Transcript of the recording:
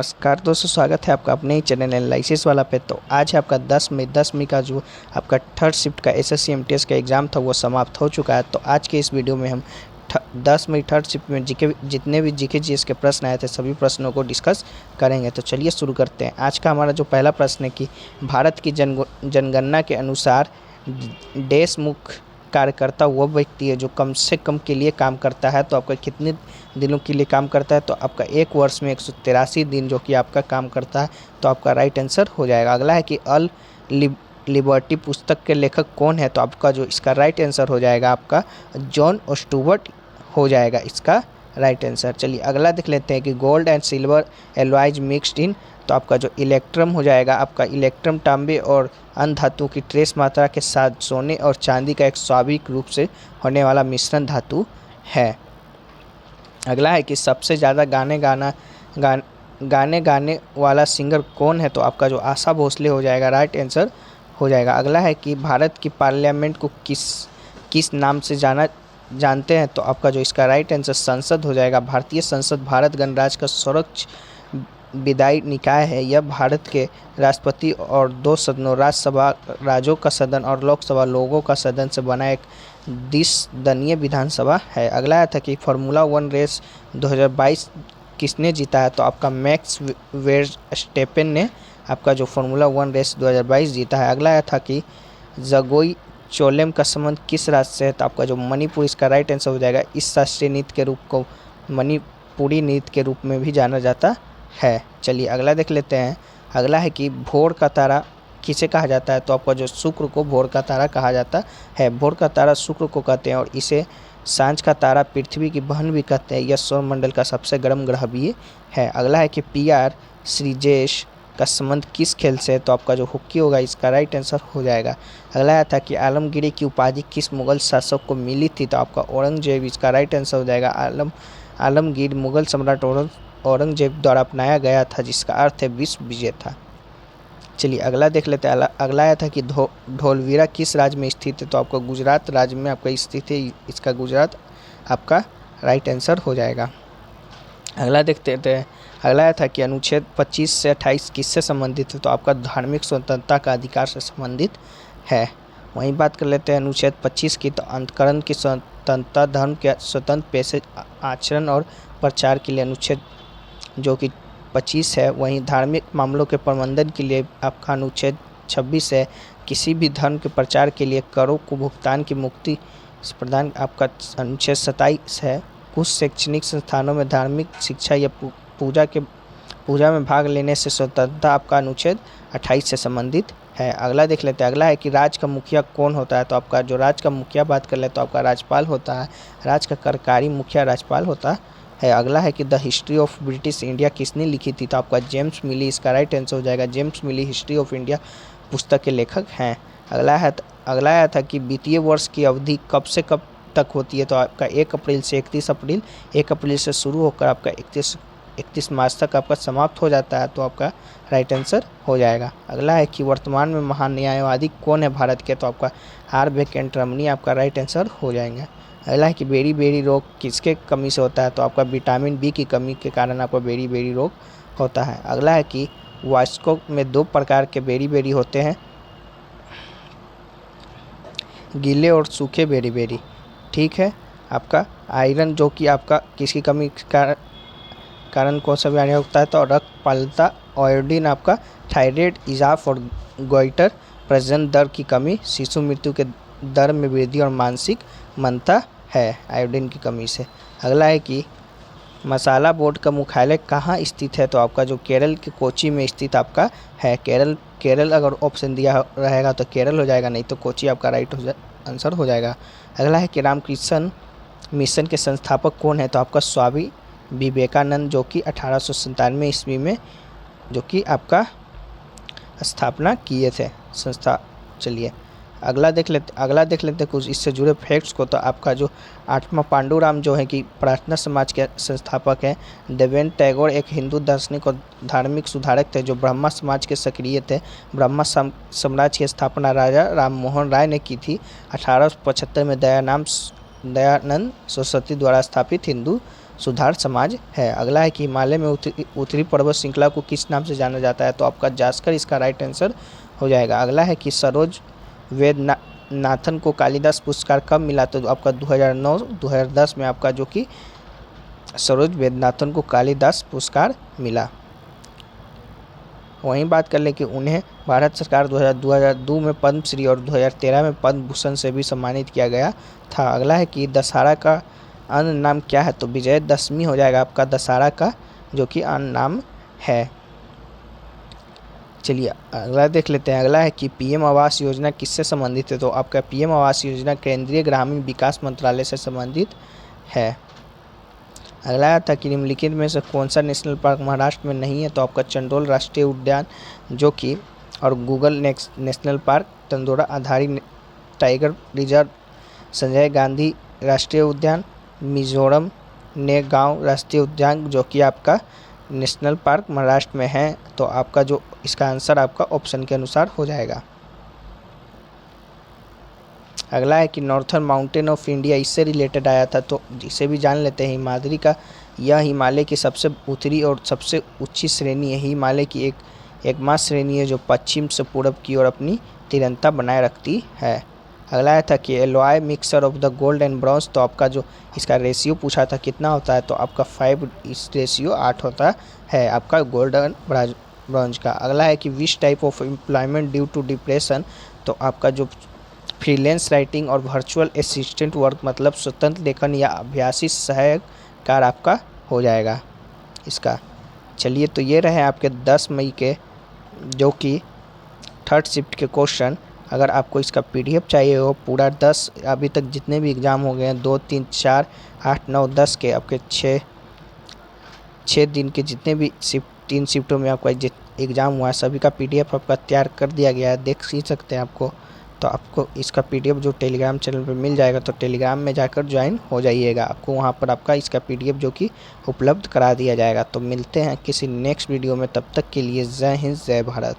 नमस्कार दोस्तों, स्वागत है आपका अपने ही चैनल एनालिसिस वाला पे। तो आज है आपका 10 मई का जो आपका थर्ड शिफ्ट का एसएससी एमटीएस का एग्ज़ाम था वो समाप्त हो चुका है। तो आज के इस वीडियो में हम 10 मई थर्ड शिफ्ट में जितने भी जीके जीएस के प्रश्न आए थे सभी प्रश्नों को डिस्कस करेंगे। तो चलिए शुरू करते हैं। आज का हमारा जो पहला प्रश्न है कि भारत की जनगणना के अनुसार देश मुख्य कार्यकर्ता वो व्यक्ति है जो कम से कम के लिए काम करता है। तो आपका कितने दिनों के लिए काम करता है? तो आपका एक वर्ष में 183 दिन जो कि आपका काम करता है। तो आपका राइट आंसर हो जाएगा। अगला है कि अल लिबर्टी पुस्तक के लेखक कौन है? तो आपका जो इसका राइट आंसर हो जाएगा आपका जॉन स्टुअर्ट हो जाएगा इसका राइट आंसर। चलिए अगला देख लेते हैं कि gold and silver alloys mixed in. तो आपका जो इलेक्ट्रम हो जाएगा, आपका इलेक्ट्रम तांबे और अन्य धातु की ट्रेस मात्रा के साथ सोने और चांदी का एक स्वाभाविक रूप से होने वाला मिश्रण धातु है। अगला है कि सबसे ज़्यादा गाने वाला सिंगर कौन है? तो आपका जो आशा भोसले हो जाएगा राइट आंसर हो जाएगा। अगला है कि भारत की पार्लियामेंट को किस नाम से जानते हैं? तो आपका जो इसका राइट आंसर संसद हो जाएगा। भारतीय संसद भारत गणराज्य का सर्वोच्च विधायी निकाय है। यह भारत के राष्ट्रपति और 2 सदनों राज्यसभा राज्यों का सदन और लोकसभा लोगों का सदन से बना एक 20 दलीय विधानसभा है। अगला था कि फार्मूला 1 रेस 2022 किसने जीता है? तो आपका मैक्स वेरस्टेपेन ने आपका जो फार्मूला 1 रेस 2022 जीता है। अगला था कि जगोई चोलेम का संबंध किस राज्य से है? तो आपका जो मणिपुर इसका राइट आंसर हो जाएगा। इस शास्त्रीय नृत्य के रूप को मणिपुरी नृत्य के रूप में भी जाना जाता है। चलिए अगला देख लेते हैं। अगला है कि भोर का तारा किसे कहा जाता है? तो आपका जो शुक्र को भोर का तारा कहा जाता है। भोर का तारा शुक्र को कहते हैं और इसे सांझ का तारा पृथ्वी की बहन भी कहते हैं। यह सौरमंडल का सबसे गर्म ग्रह भी है। अगला है कि पीआर श्रीजेश का संबंध किस खेल से है? तो आपका जो हॉकी होगा इसका राइट आंसर हो जाएगा। अगला था कि आलमगीरी की उपाधि किस मुगल शासक को मिली थी? तो आपका औरंगजेब इसका राइट आंसर हो जाएगा। आलमगीर मुगल सम्राट औरंगजेब द्वारा अपनाया गया था जिसका अर्थ है विश्व विजेता। चलिए अगला देख लेते हैं। अगला आया था कि धौलवीरा किस राज्य में स्थित है? तो आपका गुजरात राज्य में आपका स्थित है। इसका गुजरात आपका राइट आंसर हो जाएगा। अगला देखते हैं। अगला आया था कि अनुच्छेद 25 से 28 किससे संबंधित है? तो आपका धार्मिक स्वतंत्रता का अधिकार से संबंधित है। वहीं बात कर लेते हैं अनुच्छेद 25 की। तो अंतकरण की स्वतंत्रता, धर्म के स्वतंत्र पेशे आचरण और प्रचार के लिए अनुच्छेद जो कि 25 है। वहीं धार्मिक मामलों के प्रबंधन के लिए आपका अनुच्छेद 26 है। किसी भी धर्म के प्रचार के लिए करों को भुगतान की मुक्ति प्रदान आपका अनुच्छेद 27 है। कुछ शैक्षणिक संस्थानों में धार्मिक शिक्षा या पूजा में भाग लेने से स्वतंत्रता आपका अनुच्छेद 28 से संबंधित है। अगला देख लेते हैं। अगला है कि राज्य का मुखिया कौन होता है? तो आपका जो राज्य का मुखिया बात कर ले तो आपका राज्यपाल होता है। राज्य का कार्यकारी मुखिया राज्यपाल होता है। अगला है कि the history of British India किसने लिखी थी? तो आपका जेम्स मिली इसका राइट आंसर हो जाएगा। James Mill history of India पुस्तक के लेखक हैं। अगला आया था कि वित्तीय वर्ष की अवधि कब से कब तक होती है? तो आपका 1 अप्रैल से 31 अप्रैल, 1 अप्रैल से शुरू होकर आपका 31 मार्च तक आपका समाप्त हो जाता है। तो आपका राइट आंसर हो जाएगा। अगला है कि वर्तमान में महान न्यायवादी कौन है भारत के? तो आपका आर वेंकटरमणी आपका राइट आंसर हो जाएंगे। अगला है कि बेरी रोग किसके कमी से होता है? तो आपका विटामिन बी की कमी के कारण आपका बेरी रोग होता है। अगला है कि वास्को में 2 प्रकार के बेरी होते हैं, गीले और सूखे बेरी। ठीक है। आपका आयरन जो कि आपका किसकी कमी के कारण कौन सा बीमारी होता है? तो रक्तपालता, आयोडीन आपका थायराइड, इजाफ और गोइटर, प्रजनन दर की कमी, शिशु मृत्यु के दर में वृद्धि और मानसिक मंदता है आयोडीन की कमी से। अगला है कि मसाला बोर्ड का मुख्यालय कहाँ स्थित है? तो आपका जो केरल के कोची में स्थित आपका है। केरल अगर ऑप्शन दिया रहेगा तो केरल हो जाएगा, नहीं तो कोची आपका राइट आंसर हो जाएगा। अगला है कि रामकृष्ण मिशन के संस्थापक कौन है? तो आपका स्वामी विवेकानंद जो कि 1897 ईस्वी में जो कि आपका स्थापना किए थे संस्था। चलिए अगला देख लेते कुछ इससे जुड़े फैक्ट्स को। तो आपका जो 8वां पांडुराम जो है कि प्रार्थना समाज के संस्थापक हैं। देवेंद्र टैगोर एक हिंदू दार्शनिक और धार्मिक सुधारक थे जो ब्रह्मा समाज के सक्रिय थे। ब्रह्मा साम्राज्य की स्थापना राजा राम मोहन राय ने की थी। 1875 में दयानंद सरस्वती द्वारा स्थापित हिंदू सुधार समाज है। अगला है कि हिमालय में उत्तरी पर्वत श्रृंखला को किस नाम से जाना जाता है, तो आपका जास्कर इसका राइट आंसर हो जाएगा। अगला है कि सरोज वेदनाथन को कालिदास पुरस्कार कब मिला, तो आपका 2009-2010 में आपका जो कि सरोज वेदनाथन को कालिदास पुरस्कार मिला। वहीं बात कर लें कि उन्हें भारत सरकार 2002 में पद्मश्री और 2013 में पद्म भूषण से भी सम्मानित किया गया था। अगला है कि दशहरा का अन्य नाम क्या है, तो विजयदशमी हो जाएगा आपका दशहरा का जो कि अन्य नाम है। चलिए अगला देख लेते हैं। अगला है कि पीएम आवास योजना किससे संबंधित है, तो आपका पीएम आवास योजना केंद्रीय ग्रामीण विकास मंत्रालय से संबंधित है। अगला था कि निम्नलिखित में से कौन सा नेशनल पार्क महाराष्ट्र में नहीं है, तो आपका चंडोल राष्ट्रीय उद्यान जो कि और गूगल नेशनल पार्क, तंदोरा आधारी टाइगर रिजर्व, संजय गांधी राष्ट्रीय उद्यान, मिजोरम ने गांव राष्ट्रीय उद्यान जो कि आपका नेशनल पार्क महाराष्ट्र में है। तो आपका जो इसका आंसर आपका ऑप्शन के अनुसार हो जाएगा। अगला है कि नॉर्थर्न माउंटेन ऑफ इंडिया इससे रिलेटेड आया था, तो इसे भी जान लेते हैं। हिमाद्री का यह हिमालय की सबसे उत्तरी और सबसे ऊंची श्रेणी है। हिमालय की एकमात्र श्रेणी है जो पश्चिम से पूर्व की ओर अपनी तिरंता बनाए रखती है। अगला है था कि alloy mixture of the gold and bronze, तो आपका जो इसका रेशियो पूछा था कितना होता है, तो आपका 5 इस रेशियो 8 होता है आपका गोल्ड एंड ब्रॉन्ज का। अगला है कि which type of employment due to depression, तो आपका जो फ्रीलांस राइटिंग और वर्चुअल असिस्टेंट वर्क मतलब स्वतंत्र लेखन या अभ्यासी सहायकार आपका हो जाएगा इसका। चलिए तो ये रहे आपके 10 मई के जो कि थर्ड शिफ्ट के क्वेश्चन। अगर आपको इसका पीडीएफ चाहिए हो पूरा 10 अभी तक जितने भी एग्ज़ाम हो गए हैं 2, 3, 4, 8, 9, 10 के आपके 6 दिन के जितने भी 3 शिफ्टों में आपका एग्ज़ाम हुआ है सभी का पीडीएफ आपका तैयार कर दिया गया है, देख ही सकते हैं आपको। तो आपको इसका पीडीएफ जो टेलीग्राम चैनल पर मिल जाएगा, तो टेलीग्राम में जाकर ज्वाइन हो जाइएगा, आपको वहाँ पर आपका इसका पीडीएफ जो कि उपलब्ध करा दिया जाएगा। तो मिलते हैं किसी नेक्स्ट वीडियो में, तब तक के लिए जय हिंद जय भारत।